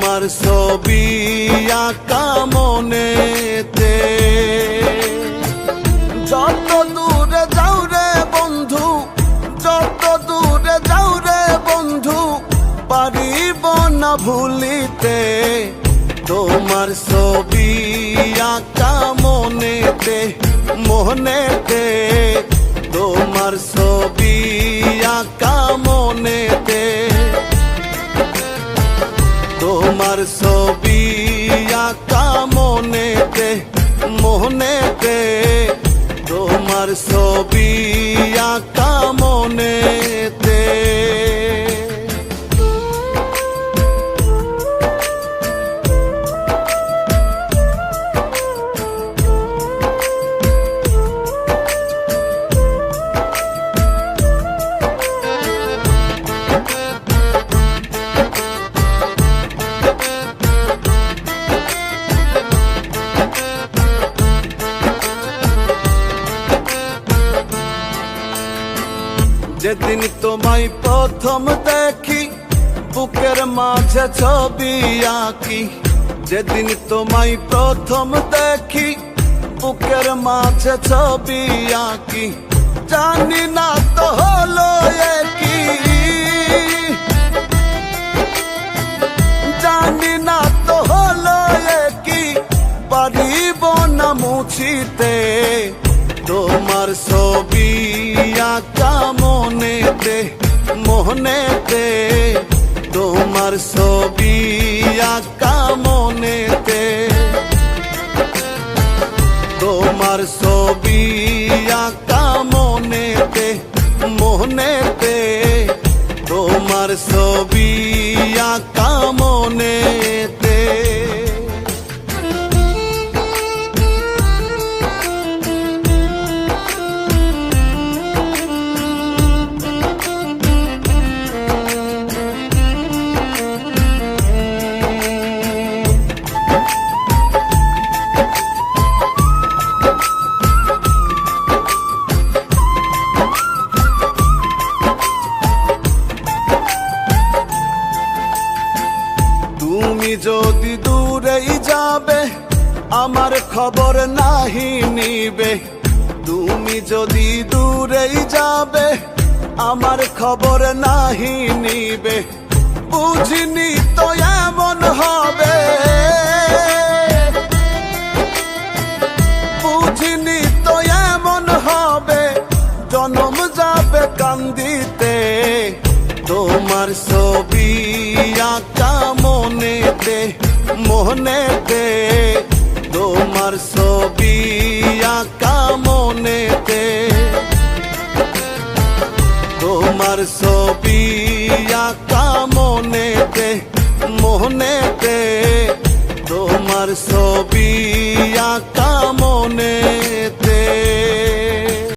তোমার ছবি আঁকা মনেতে। যত দূরে যাও রে বন্ধু, যত দূরে যাও রে বন্ধু, পারিব না ভুলিতে তোমার ছবি আঁকা মনেতে, মনেতে তোমার ছবি আঁকা মনেতে, তোমার ছবি আঁকা মনেতে, মনেতে তোমার ছবি আঁকা মনেতে। যেদিন তোমায় প্রথম দেখি বুকের মাঝে ছবি আঁকি, যেদিন তোমায় প্রথম দেখি বুকের মাঝে ছবি আঁকি, জানি না তো হলো কি, জানি না তো হলো কি, পারিব না মুছিতে তোমার ছবি আঁকা মনেতে, মনেতে তোমার ছবি আঁকা মনেতে, তোমার ছবি আঁকা মনেতে, মনেতে তোমার ছবি আঁকা মনেতে। তুমি যদি দূরেই যাবে আমার খবর নাহি নিবে, তুমি যদি দূরেই যাবে আমার খবর নাহি নিবে, বুঝিনি তো এমন হবে, বুঝিনি তো এমন হবে, জনম যাবে কান্দিতে তোমার ছবি আঁকা মনেতে, মনেতে তোমার ছবি আঁকা মনেতে, তোমার ছবি আঁকা মনেতে, মনেতে তোমার ছবি